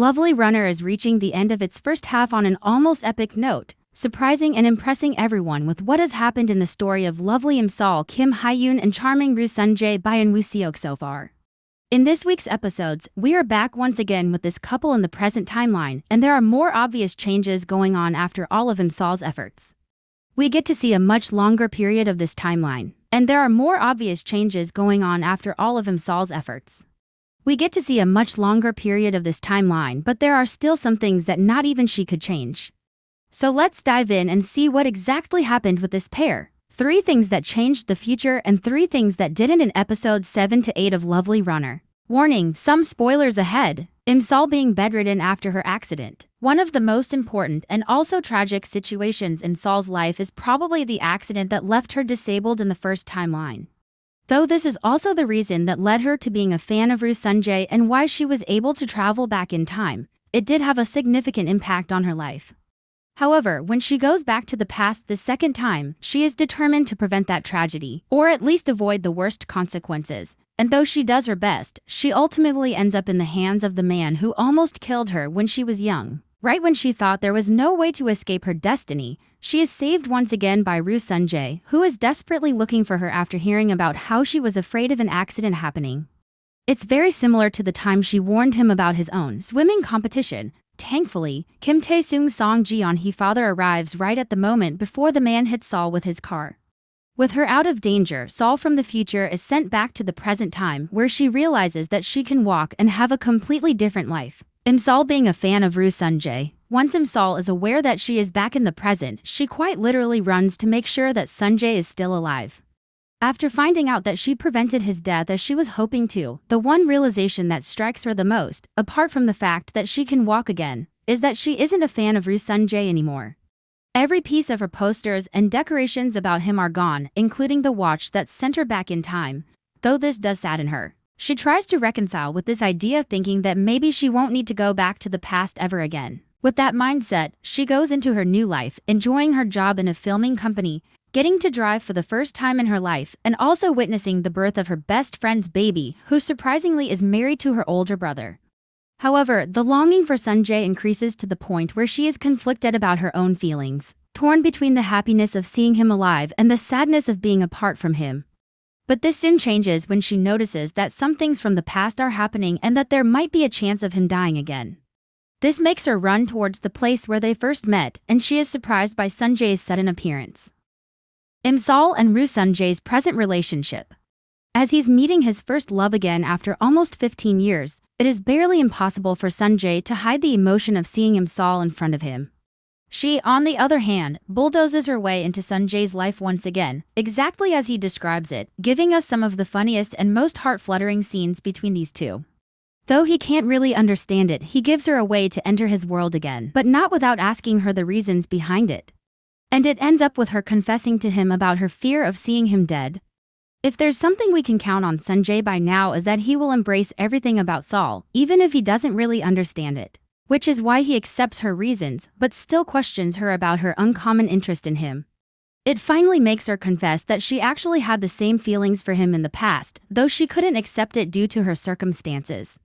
Lovely Runner is reaching the end of its first half on an almost epic note, surprising and impressing everyone with what has happened in the story of lovely Imsal, Kim Hye-yoon and charming Roo Sun-jae by Eun Woo-seok so far. In this week's episodes, we are back once again with this couple in the present timeline, and there are more obvious changes going on after all of Imsal's efforts. We get to see a much longer period of this timeline, and there are more obvious changes going on after all of Imsal's efforts. We get to see a much longer period of this timeline, but there are still some things that not even she could change. So let's dive in and see what exactly happened with this pair. 3 things that changed the future and 3 things that didn't in episodes 7 to 8 of Lovely Runner. Warning, some spoilers ahead. Imsal being bedridden after her accident. One of the most important and also tragic situations in Sol's life is probably the accident that left her disabled in the first timeline. Though this is also the reason that led her to being a fan of Roo Sun-jae and why she was able to travel back in time, it did have a significant impact on her life. However, when she goes back to the past the second time, she is determined to prevent that tragedy, or at least avoid the worst consequences. And though she does her best, she ultimately ends up in the hands of the man who almost killed her when she was young. Right when she thought there was no way to escape her destiny, she is saved once again by Roo Sun-jae, who is desperately looking for her after hearing about how she was afraid of an accident happening. It's very similar to the time she warned him about his own swimming competition. Thankfully, Kim Tae-sung's Song Ji-on-hee father arrives right at the moment before the man hits Sol with his car. With her out of danger, Sol from the future is sent back to the present time where she realizes that she can walk and have a completely different life. Imsal being a fan of Roo Sun-jae, once Imsal is aware that she is back in the present, she quite literally runs to make sure that Sun-jae is still alive. After finding out that she prevented his death as she was hoping to, the one realization that strikes her the most, apart from the fact that she can walk again, is that she isn't a fan of Roo Sun-jae anymore. Every piece of her posters and decorations about him are gone, including the watch that sent her back in time. Though this does sadden her, she tries to reconcile with this idea, thinking that maybe she won't need to go back to the past ever again. With that mindset, she goes into her new life, enjoying her job in a filming company, getting to drive for the first time in her life, and also witnessing the birth of her best friend's baby, who surprisingly is married to her older brother. However, the longing for Sun-jae increases to the point where she is conflicted about her own feelings, torn between the happiness of seeing him alive and the sadness of being apart from him. But this soon changes when she notices that some things from the past are happening and that there might be a chance of him dying again. This makes her run towards the place where they first met, and she is surprised by Sun-jae's sudden appearance. Imsal and Roo Sun-jae's present relationship. As he's meeting his first love again after almost 15 years, it is barely impossible for Sun-jae to hide the emotion of seeing Imsal in front of him. She, on the other hand, bulldozes her way into Sun-jae's life once again, exactly as he describes it, giving us some of the funniest and most heart-fluttering scenes between these two. Though he can't really understand it, he gives her a way to enter his world again, but not without asking her the reasons behind it. And it ends up with her confessing to him about her fear of seeing him dead. If there's something we can count on Sun-jae by now is that he will embrace everything about Sol, even if he doesn't really understand it. Which is why he accepts her reasons, but still questions her about her uncommon interest in him. It finally makes her confess that she actually had the same feelings for him in the past, though she couldn't accept it due to her circumstances.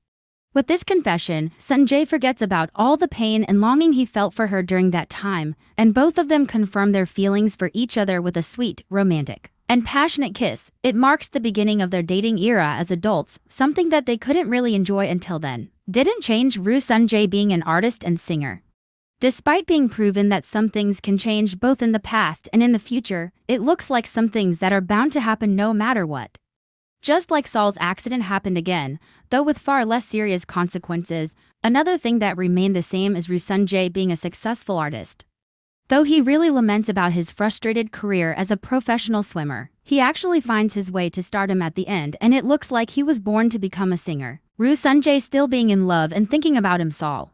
With this confession, Sun-jae forgets about all the pain and longing he felt for her during that time, and both of them confirm their feelings for each other with a sweet, romantic, and passionate kiss. It marks the beginning of their dating era as adults, something that they couldn't really enjoy until then. Didn't change Roo Sun-jae being an artist and singer. Despite being proven that some things can change both in the past and in the future, it looks like some things that are bound to happen no matter what. Just like Sol's accident happened again, though with far less serious consequences, another thing that remained the same is Roo Sun-jae being a successful artist. Though he really laments about his frustrated career as a professional swimmer, he actually finds his way to stardom at the end, and it looks like he was born to become a singer. Roo Sun-jae still being in love and thinking about Imsal.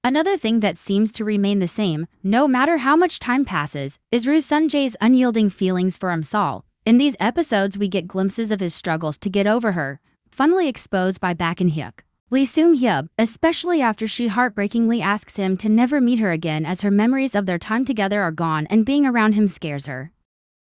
Another thing that seems to remain the same, no matter how much time passes, is Roo Sun-jae's unyielding feelings for Imsal. In these episodes we get glimpses of his struggles to get over her, funnily exposed by Baek In-hyuk. Lee Seung-hyub, especially after she heartbreakingly asks him to never meet her again as her memories of their time together are gone and being around him scares her.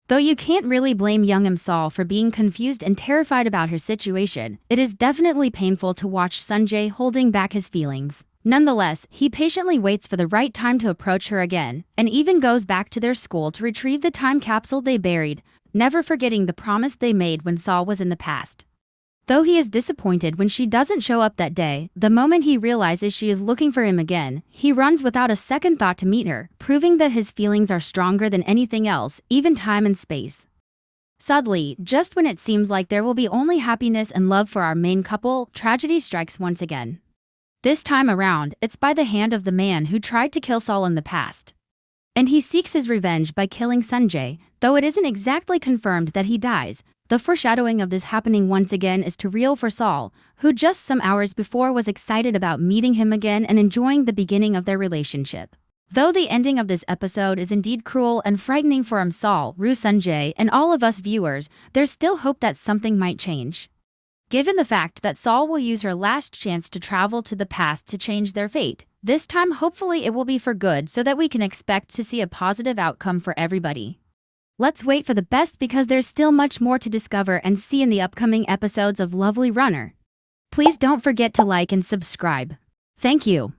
Though you can't really blame young Imsal for being confused and terrified about her situation, it is definitely painful to watch Sun-jae holding back his feelings. Nonetheless, he patiently waits for the right time to approach her again, and even goes back to their school to retrieve the time capsule they buried, never forgetting the promise they made when Saul was in the past. Though he is disappointed when she doesn't show up that day, the moment he realizes she is looking for him again, he runs without a second thought to meet her, proving that his feelings are stronger than anything else, even time and space. Sadly, just when it seems like there will be only happiness and love for our main couple, tragedy strikes once again. This time around, it's by the hand of the man who tried to kill Saul in the past. And he seeks his revenge by killing Sanjay, though it isn't exactly confirmed that he dies. The foreshadowing of this happening once again is too real for Saul, who just some hours before was excited about meeting him again and enjoying the beginning of their relationship. Though the ending of this episode is indeed cruel and frightening for Saul, Roo Sanjay, and all of us viewers, there's still hope that something might change. Given the fact that Saul will use her last chance to travel to the past to change their fate, this time hopefully it will be for good so that we can expect to see a positive outcome for everybody. Let's wait for the best because there's still much more to discover and see in the upcoming episodes of Lovely Runner. Please don't forget to like and subscribe. Thank you.